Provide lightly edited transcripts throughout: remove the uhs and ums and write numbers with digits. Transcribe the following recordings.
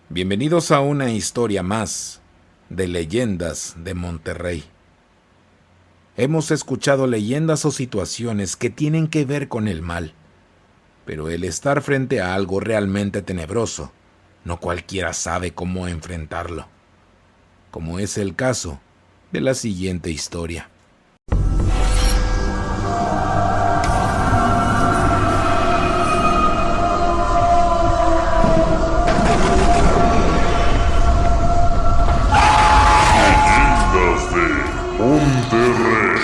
Bienvenidos a una historia más de Leyendas de Monterrey. Hemos escuchado leyendas o situaciones que tienen que ver con el mal, pero el estar frente a algo realmente tenebroso, no cualquiera sabe cómo enfrentarlo, como es el caso de la siguiente historia. Monterrey.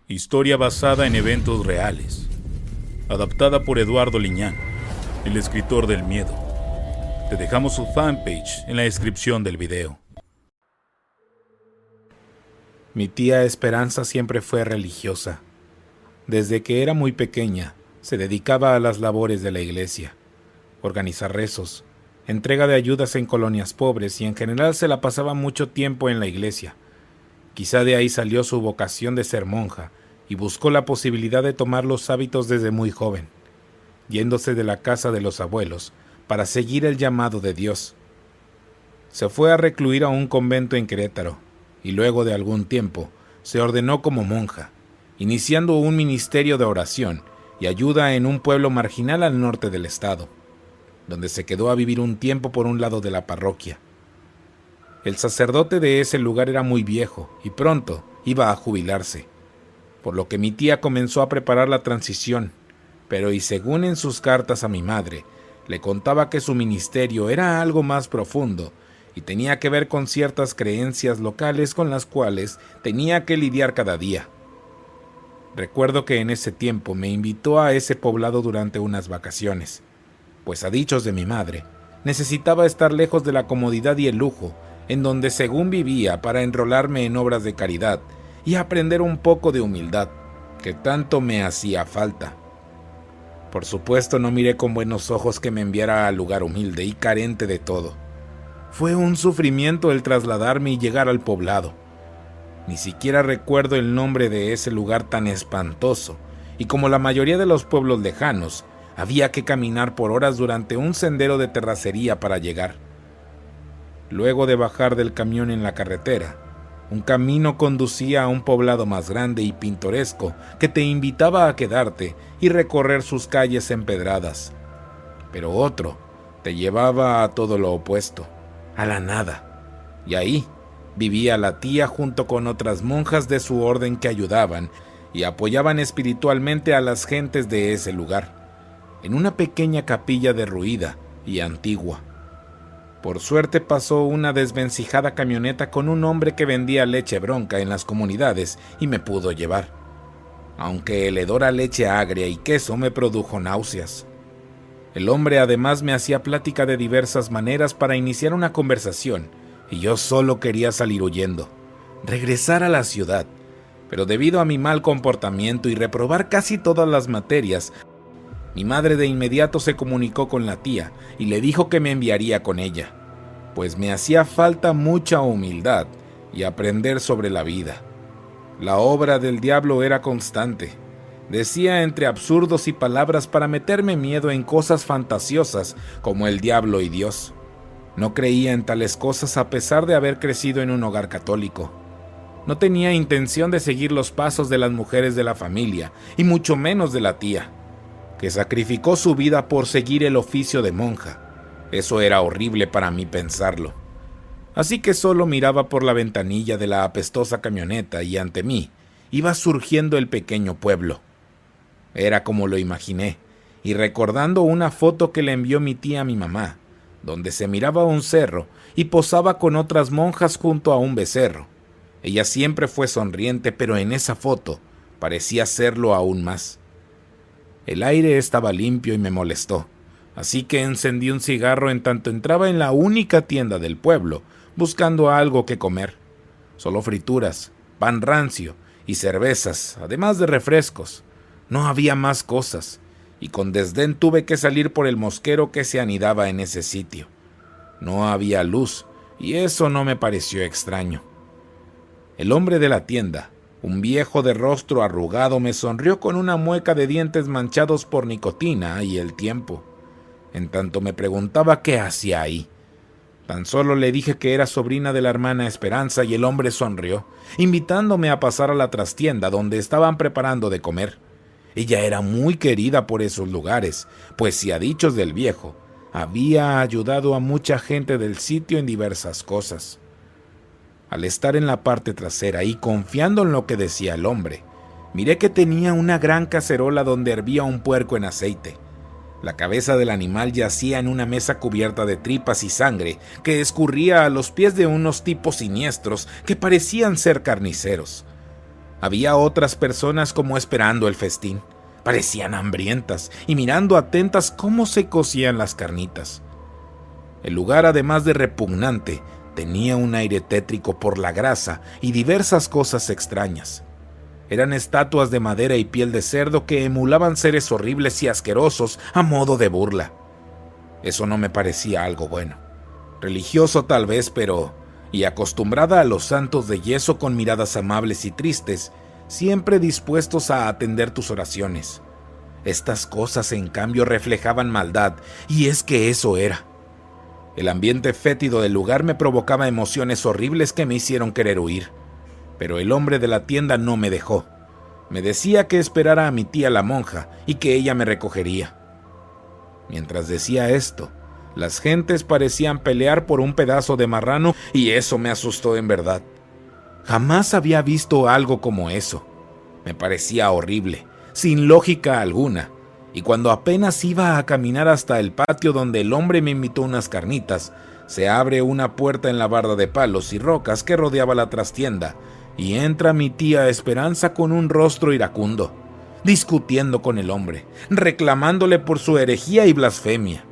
Historia basada en eventos reales. Adaptada por Eduardo Liñán, el escritor del miedo. Te dejamos su fanpage en la descripción del video. Mi tía Esperanza siempre fue religiosa. Desde que era muy pequeña, se dedicaba a las labores de la iglesia. Organizar rezos, entrega de ayudas en colonias pobres y en general se la pasaba mucho tiempo en la iglesia. Quizá de ahí salió su vocación de ser monja y buscó la posibilidad de tomar los hábitos desde muy joven, yéndose de la casa de los abuelos para seguir el llamado de Dios. Se fue a recluir a un convento en Querétaro y luego de algún tiempo se ordenó como monja, iniciando un ministerio de oración y ayuda en un pueblo marginal al norte del estado, donde se quedó a vivir un tiempo por un lado de la parroquia. El sacerdote de ese lugar era muy viejo y pronto iba a jubilarse, por lo que mi tía comenzó a preparar la transición, pero y según en sus cartas a mi madre, le contaba que su ministerio era algo más profundo y tenía que ver con ciertas creencias locales con las cuales tenía que lidiar cada día. Recuerdo que en ese tiempo me invitó a ese poblado durante unas vacaciones, pues a dichos de mi madre, necesitaba estar lejos de la comodidad y el lujo, en donde según vivía para enrolarme en obras de caridad y aprender un poco de humildad, que tanto me hacía falta. Por supuesto no miré con buenos ojos que me enviara al lugar humilde y carente de todo. Fue un sufrimiento el trasladarme y llegar al poblado. Ni siquiera recuerdo el nombre de ese lugar tan espantoso, y como la mayoría de los pueblos lejanos, había que caminar por horas durante un sendero de terracería para llegar. Luego de bajar del camión en la carretera, un camino conducía a un poblado más grande y pintoresco que te invitaba a quedarte y recorrer sus calles empedradas. Pero otro te llevaba a todo lo opuesto, a la nada. Y ahí vivía la tía junto con otras monjas de su orden que ayudaban y apoyaban espiritualmente a las gentes de ese lugar, en una pequeña capilla derruida y antigua. Por suerte pasó una desvencijada camioneta con un hombre que vendía leche bronca en las comunidades y me pudo llevar, aunque el hedor a leche agria y queso me produjo náuseas. El hombre además me hacía plática de diversas maneras para iniciar una conversación y yo solo quería salir huyendo, regresar a la ciudad, pero debido a mi mal comportamiento y reprobar casi todas las materias, mi madre de inmediato se comunicó con la tía y le dijo que me enviaría con ella, pues me hacía falta mucha humildad y aprender sobre la vida. La obra del diablo era constante. Decía entre absurdos y palabras para meterme miedo en cosas fantasiosas como el diablo y Dios. No creía en tales cosas a pesar de haber crecido en un hogar católico. No tenía intención de seguir los pasos de las mujeres de la familia y mucho menos de la tía, que sacrificó su vida por seguir el oficio de monja. Eso era horrible para mí pensarlo. Así que solo miraba por la ventanilla de la apestosa camioneta y ante mí iba surgiendo el pequeño pueblo. Era como lo imaginé, y recordando una foto que le envió mi tía a mi mamá, donde se miraba un cerro y posaba con otras monjas junto a un becerro. Ella siempre fue sonriente, pero en esa foto parecía serlo aún más. El aire estaba limpio y me molestó, así que encendí un cigarro en tanto entraba en la única tienda del pueblo, buscando algo que comer. Solo frituras, pan rancio y cervezas, además de refrescos. No había más cosas, y con desdén tuve que salir por el mosquero que se anidaba en ese sitio. No había luz, y eso no me pareció extraño. El hombre de la tienda, Un viejo de rostro arrugado me sonrió con una mueca de dientes manchados por nicotina y el tiempo. En tanto me preguntaba qué hacía ahí. Tan solo le dije que era sobrina de la hermana Esperanza y el hombre sonrió, invitándome a pasar a la trastienda donde estaban preparando de comer. Ella era muy querida por esos lugares, pues si a dichos del viejo, había ayudado a mucha gente del sitio en diversas cosas. Al estar en la parte trasera y confiando en lo que decía el hombre, miré que tenía una gran cacerola donde hervía un puerco en aceite. La cabeza del animal yacía en una mesa cubierta de tripas y sangre que escurría a los pies de unos tipos siniestros que parecían ser carniceros. Había otras personas como esperando el festín. Parecían hambrientas y mirando atentas cómo se cocían las carnitas. El lugar, además de repugnante, tenía un aire tétrico por la grasa y diversas cosas extrañas. Eran estatuas de madera y piel de cerdo que emulaban seres horribles y asquerosos a modo de burla. Eso no me parecía algo bueno. Religioso tal vez, pero... y acostumbrada a los santos de yeso con miradas amables y tristes, siempre dispuestos a atender tus oraciones. Estas cosas, en cambio, reflejaban maldad, y es que eso era. El ambiente fétido del lugar me provocaba emociones horribles que me hicieron querer huir. Pero el hombre de la tienda no me dejó. Me decía que esperara a mi tía la monja y que ella me recogería. Mientras decía esto, las gentes parecían pelear por un pedazo de marrano y eso me asustó en verdad. Jamás había visto algo como eso. Me parecía horrible, sin lógica alguna, y cuando apenas iba a caminar hasta el patio donde el hombre me invitó unas carnitas, se abre una puerta en la barda de palos y rocas que rodeaba la trastienda, y entra mi tía Esperanza con un rostro iracundo, discutiendo con el hombre, reclamándole por su herejía y blasfemia.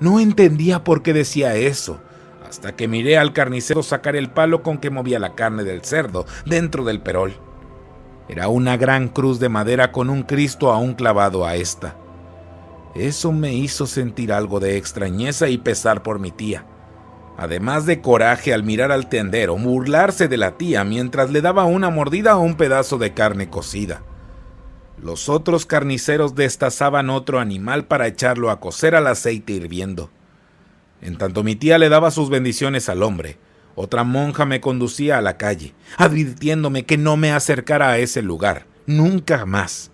No entendía por qué decía eso, hasta que miré al carnicero sacar el palo con que movía la carne del cerdo dentro del perol. Era una gran cruz de madera con un Cristo aún clavado a esta. Eso me hizo sentir algo de extrañeza y pesar por mi tía, además de coraje al mirar al tendero burlarse de la tía mientras le daba una mordida a un pedazo de carne cocida. Los otros carniceros destazaban otro animal para echarlo a cocer al aceite hirviendo. En tanto mi tía le daba sus bendiciones al hombre, otra monja me conducía a la calle, advirtiéndome que no me acercara a ese lugar, nunca más,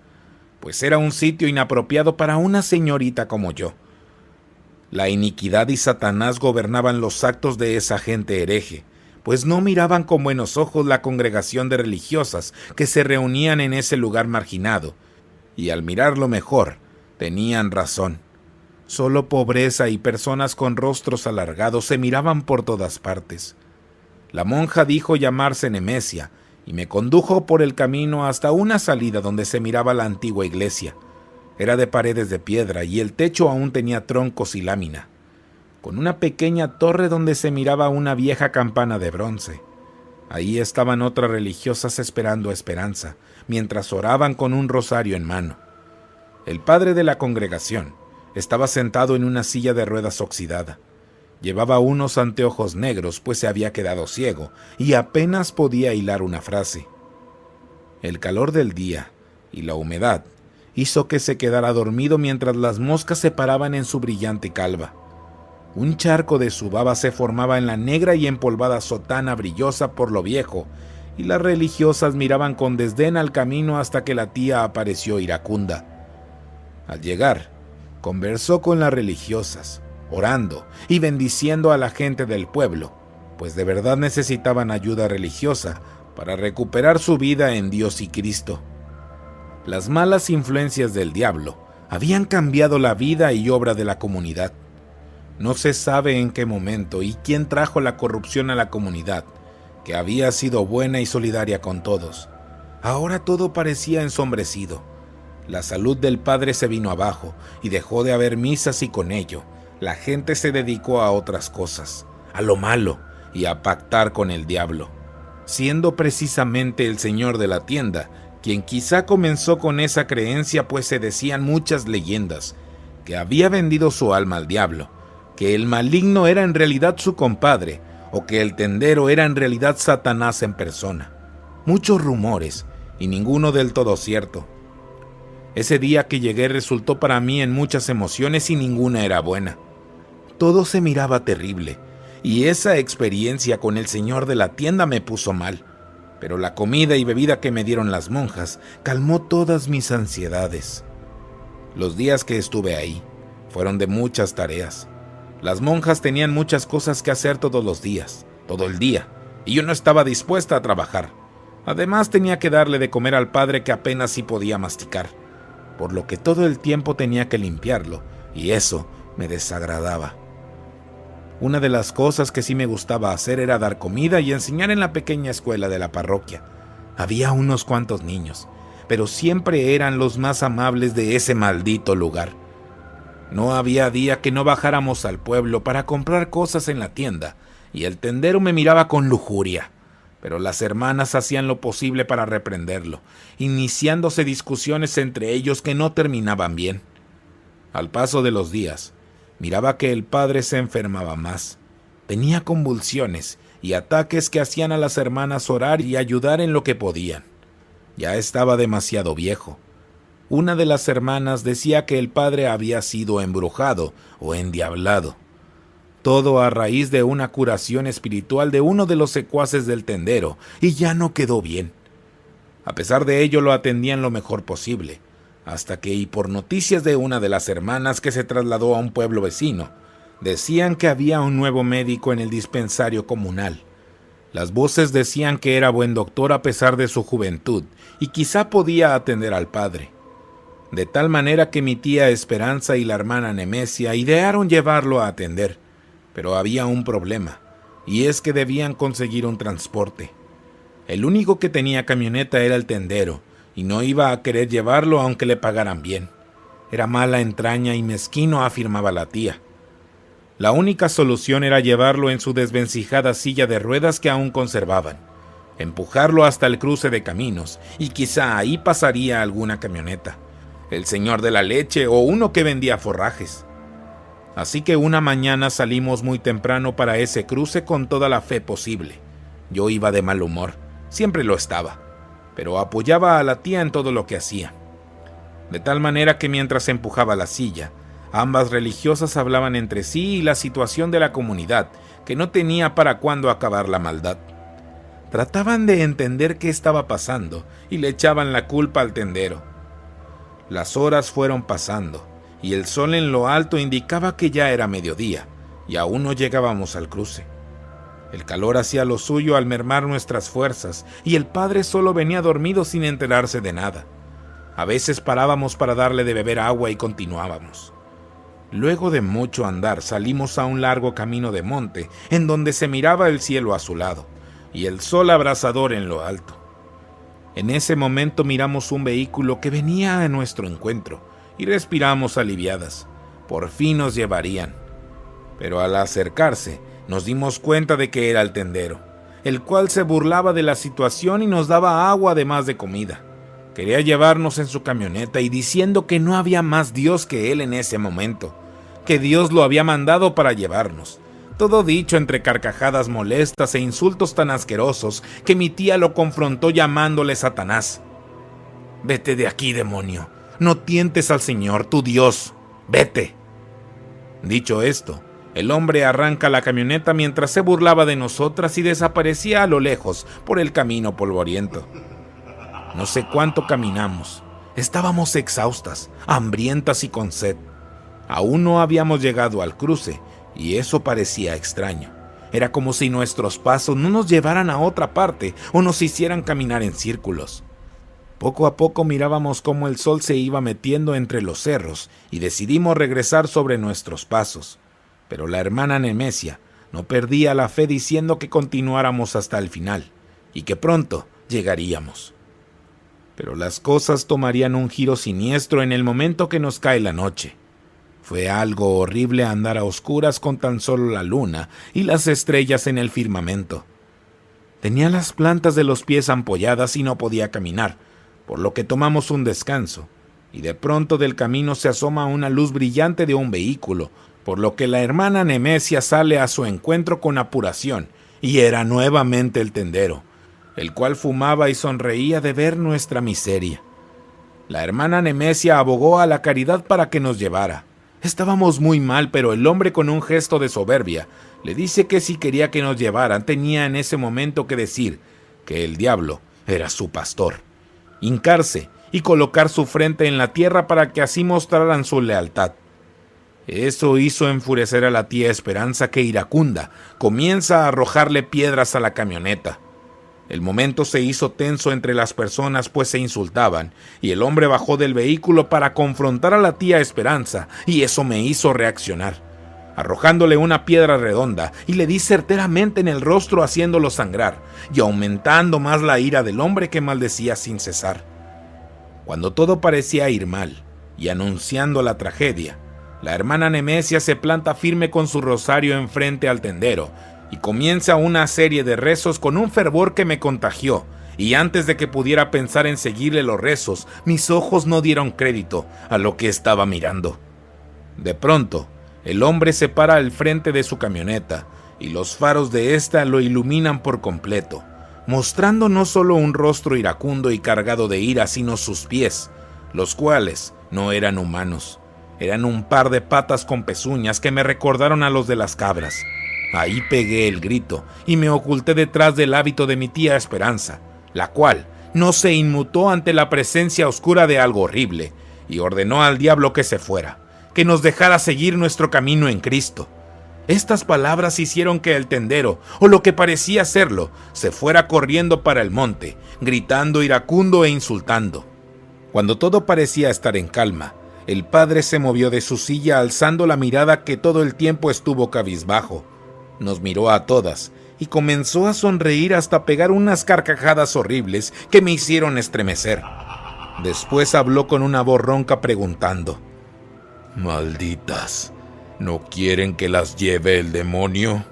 pues era un sitio inapropiado para una señorita como yo. La iniquidad y Satanás gobernaban los actos de esa gente hereje, pues no miraban con buenos ojos la congregación de religiosas que se reunían en ese lugar marginado, y al mirarlo mejor, tenían razón. Solo pobreza y personas con rostros alargados se miraban por todas partes. La monja dijo llamarse Nemesia, y me condujo por el camino hasta una salida donde se miraba la antigua iglesia. Era de paredes de piedra y el techo aún tenía troncos y lámina, con una pequeña torre donde se miraba una vieja campana de bronce. Ahí estaban otras religiosas esperando a Esperanza, mientras oraban con un rosario en mano. El padre de la congregación estaba sentado en una silla de ruedas oxidada. Llevaba unos anteojos negros, pues se había quedado ciego, y apenas podía hilar una frase. El calor del día y la humedad hizo que se quedara dormido mientras las moscas se paraban en su brillante calva. Un charco de su baba se formaba en la negra y empolvada sotana brillosa por lo viejo, y las religiosas miraban con desdén al camino hasta que la tía apareció iracunda. Al llegar, conversó con las religiosas, orando y bendiciendo a la gente del pueblo, pues de verdad necesitaban ayuda religiosa para recuperar su vida en Dios y Cristo. Las malas influencias del diablo habían cambiado la vida y obra de la comunidad. No se sabe en qué momento y quién trajo la corrupción a la comunidad, que había sido buena y solidaria con todos. Ahora todo parecía ensombrecido. La salud del padre se vino abajo y dejó de haber misas y con ello, la gente se dedicó a otras cosas, a lo malo y a pactar con el diablo, siendo precisamente el señor de la tienda quien quizá comenzó con esa creencia, pues se decían muchas leyendas que había vendido su alma al diablo, que el maligno era en realidad su compadre o que el tendero era en realidad Satanás en persona. muchos rumores y ninguno del todo cierto. Ese día que llegué resultó para mí en muchas emociones y ninguna era buena. Todo se miraba terrible y esa experiencia con el señor de la tienda me puso mal, pero la comida y bebida que me dieron las monjas calmó todas mis ansiedades. Los días que estuve ahí fueron de muchas tareas. Las monjas tenían muchas cosas que hacer todos los días, todo el día, y yo no estaba dispuesta a trabajar. Además tenía que darle de comer al padre que apenas sí podía masticar, por lo que todo el tiempo tenía que limpiarlo, y eso me desagradaba. Una de las cosas que sí me gustaba hacer era dar comida y enseñar en la pequeña escuela de la parroquia. Había unos cuantos niños, pero siempre eran los más amables de ese maldito lugar. No había día que no bajáramos al pueblo para comprar cosas en la tienda, y el tendero me miraba con lujuria, pero las hermanas hacían lo posible para reprenderlo, iniciándose discusiones entre ellos que no terminaban bien. Al paso de los días, miraba que el padre se enfermaba más. Tenía convulsiones y ataques que hacían a las hermanas orar y ayudar en lo que podían. Ya estaba demasiado viejo. Una de las hermanas decía que el padre había sido embrujado o endiablado. Todo a raíz de una curación espiritual de uno de los secuaces del tendero, y ya no quedó bien. A pesar de ello lo atendían lo mejor posible, hasta que, y por noticias de una de las hermanas que se trasladó a un pueblo vecino, decían que había un nuevo médico en el dispensario comunal. Las voces decían que era buen doctor a pesar de su juventud, y quizá podía atender al padre. De tal manera que mi tía Esperanza y la hermana Nemesia idearon llevarlo a atender. Pero había un problema, y es que debían conseguir un transporte. El único que tenía camioneta era el tendero, y no iba a querer llevarlo aunque le pagaran bien. Era mala entraña y mezquino, afirmaba la tía. La única solución era llevarlo en su desvencijada silla de ruedas que aún conservaban, empujarlo hasta el cruce de caminos, y quizá ahí pasaría alguna camioneta, el señor de la leche o uno que vendía forrajes. Así que una mañana salimos muy temprano para ese cruce con toda la fe posible. Yo iba de mal humor, siempre lo estaba, pero apoyaba a la tía en todo lo que hacía. De tal manera que mientras empujaba la silla, ambas religiosas hablaban entre sí y la situación de la comunidad, que no tenía para cuándo acabar la maldad. Trataban de entender qué estaba pasando y le echaban la culpa al tendero. Las horas fueron pasando, y el sol en lo alto indicaba que ya era mediodía, y aún no llegábamos al cruce. El calor hacía lo suyo al mermar nuestras fuerzas, y el padre solo venía dormido sin enterarse de nada. A veces parábamos para darle de beber agua y continuábamos. Luego de mucho andar salimos a un largo camino de monte, en donde se miraba el cielo azulado, y el sol abrasador en lo alto. En ese momento miramos un vehículo que venía a nuestro encuentro, y respiramos aliviadas. Por fin nos llevarían. Pero al acercarse, nos dimos cuenta de que era el tendero, el cual se burlaba de la situación y nos daba agua además de comida. Quería llevarnos en su camioneta y diciendo que no había más Dios que él en ese momento, que Dios lo había mandado para llevarnos. Todo dicho entre carcajadas molestas e insultos tan asquerosos que mi tía lo confrontó llamándole Satanás. «Vete de aquí, demonio. No tientes al Señor, tu Dios. Vete». Dicho esto, el hombre arranca la camioneta mientras se burlaba de nosotras y desaparecía a lo lejos por el camino polvoriento. No sé cuánto caminamos. Estábamos exhaustas, hambrientas y con sed. Aún no habíamos llegado al cruce, y eso parecía extraño. Era como si nuestros pasos no nos llevaran a otra parte o nos hicieran caminar en círculos. Poco a poco mirábamos cómo el sol se iba metiendo entre los cerros y decidimos regresar sobre nuestros pasos. Pero la hermana Nemesia no perdía la fe diciendo que continuáramos hasta el final y que pronto llegaríamos. Pero las cosas tomarían un giro siniestro en el momento que nos cae la noche. Fue algo horrible andar a oscuras con tan solo la luna y las estrellas en el firmamento. Tenía las plantas de los pies ampolladas y no podía caminar, por lo que tomamos un descanso, y de pronto del camino se asoma una luz brillante de un vehículo, por lo que la hermana Nemesia sale a su encuentro con apuración, y era nuevamente el tendero. el cual fumaba y sonreía de ver nuestra miseria. La hermana Nemesia abogó a la caridad para que nos llevara. Estábamos muy mal, pero el hombre, con un gesto de soberbia, le dice que si quería que nos llevaran, tenía en ese momento que decir que el diablo era su pastor, hincarse y colocar su frente en la tierra para que así mostraran su lealtad. Eso hizo enfurecer a la tía Esperanza, que, iracunda, comienza a arrojarle piedras a la camioneta. El momento se hizo tenso entre las personas, pues se insultaban, y el hombre bajó del vehículo para confrontar a la tía Esperanza, y eso me hizo reaccionar, arrojándole una piedra redonda, y le di certeramente en el rostro, haciéndolo sangrar, y aumentando más la ira del hombre, que maldecía sin cesar. Cuando todo parecía ir mal, y anunciando la tragedia, la hermana Nemesia se planta firme con su rosario enfrente al tendero, y comienza una serie de rezos con un fervor que me contagió, y antes de que pudiera pensar en seguirle los rezos, mis ojos no dieron crédito a lo que estaba mirando. De pronto, el hombre se para al frente de su camioneta, y los faros de ésta lo iluminan por completo, mostrando no solo un rostro iracundo y cargado de ira, sino sus pies, los cuales no eran humanos. Eran un par de patas con pezuñas que me recordaron a los de las cabras. Ahí pegué el grito y me oculté detrás del hábito de mi tía Esperanza, la cual no se inmutó ante la presencia oscura de algo horrible, y ordenó al diablo que se fuera, que nos dejara seguir nuestro camino en Cristo. Estas palabras hicieron que el tendero, o lo que parecía serlo, se fuera corriendo para el monte, gritando iracundo e insultando. Cuando todo parecía estar en calma, el padre se movió de su silla, alzando la mirada, que todo el tiempo estuvo cabizbajo. Nos miró a todas y comenzó a sonreír hasta pegar unas carcajadas horribles que me hicieron estremecer. Después habló con una voz ronca preguntando: «Malditas, ¿no quieren que las lleve el demonio?».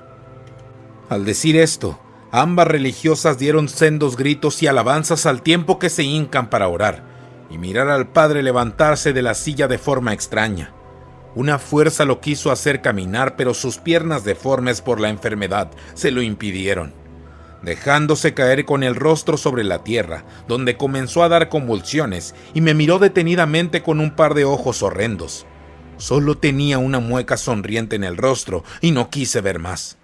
Al decir esto, ambas religiosas dieron sendos gritos y alabanzas al tiempo que se hincan para orar y mirar al padre levantarse de la silla de forma extraña. Una fuerza lo quiso hacer caminar, pero sus piernas, deformes por la enfermedad, se lo impidieron, dejándose caer con el rostro sobre la tierra, donde comenzó a dar convulsiones y me miró detenidamente con un par de ojos horrendos. Solo tenía una mueca sonriente en el rostro y no quise ver más.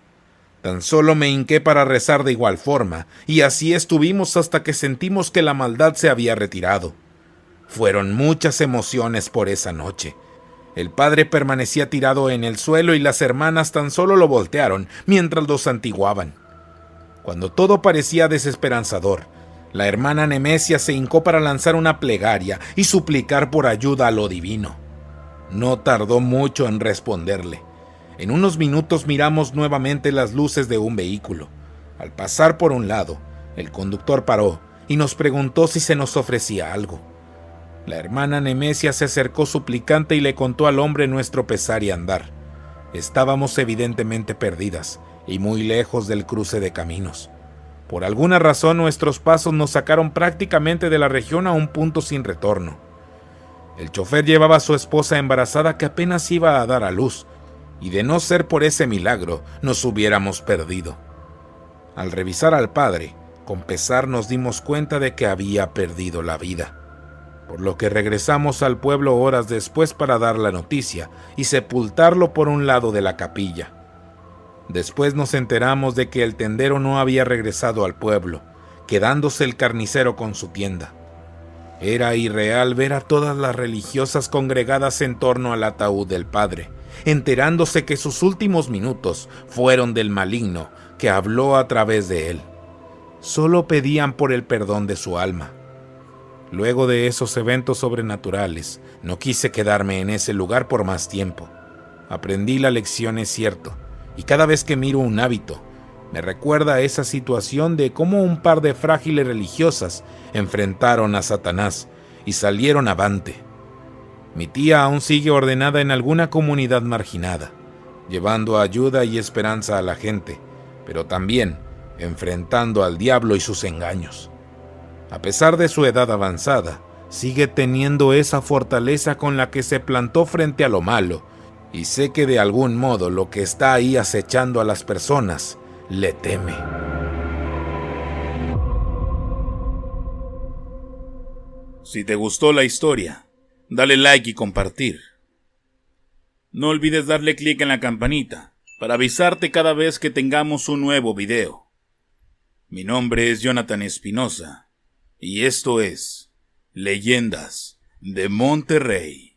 Tan solo me hinqué para rezar de igual forma, y así estuvimos hasta que sentimos que la maldad se había retirado. Fueron muchas emociones por esa noche. El padre permanecía tirado en el suelo y las hermanas tan solo lo voltearon mientras lo santiguaban. Cuando todo parecía desesperanzador, la hermana Nemesia se hincó para lanzar una plegaria y suplicar por ayuda a lo divino. No tardó mucho en responderle. En unos minutos miramos nuevamente las luces de un vehículo. Al pasar por un lado, el conductor paró y nos preguntó si se nos ofrecía algo. La hermana Nemesia se acercó suplicante y le contó al hombre nuestro pesar y andar. Estábamos evidentemente perdidas y muy lejos del cruce de caminos. Por alguna razón nuestros pasos nos sacaron prácticamente de la región a un punto sin retorno. El chofer llevaba a su esposa embarazada que apenas iba a dar a luz, y de no ser por ese milagro nos hubiéramos perdido. Al revisar al padre, con pesar nos dimos cuenta de que había perdido la vida, por lo que regresamos al pueblo horas después para dar la noticia y sepultarlo por un lado de la capilla. Después nos enteramos de que el tendero no había regresado al pueblo, quedándose el carnicero con su tienda. Era irreal ver a todas las religiosas congregadas en torno al ataúd del padre, enterándose que sus últimos minutos fueron del maligno que habló a través de él. Solo pedían por el perdón de su alma. Luego de esos eventos sobrenaturales, no quise quedarme en ese lugar por más tiempo. Aprendí la lección, es cierto, y cada vez que miro un hábito, me recuerda a esa situación de cómo un par de frágiles religiosas enfrentaron a Satanás y salieron avante. Mi tía aún sigue ordenada en alguna comunidad marginada, llevando ayuda y esperanza a la gente, pero también enfrentando al diablo y sus engaños. A pesar de su edad avanzada, sigue teniendo esa fortaleza con la que se plantó frente a lo malo, y sé que de algún modo lo que está ahí acechando a las personas le teme. Si te gustó la historia, dale like y compartir. No olvides darle clic en la campanita para avisarte cada vez que tengamos un nuevo video. Mi nombre es Jonathan Espinosa y esto es Leyendas de Monterrey.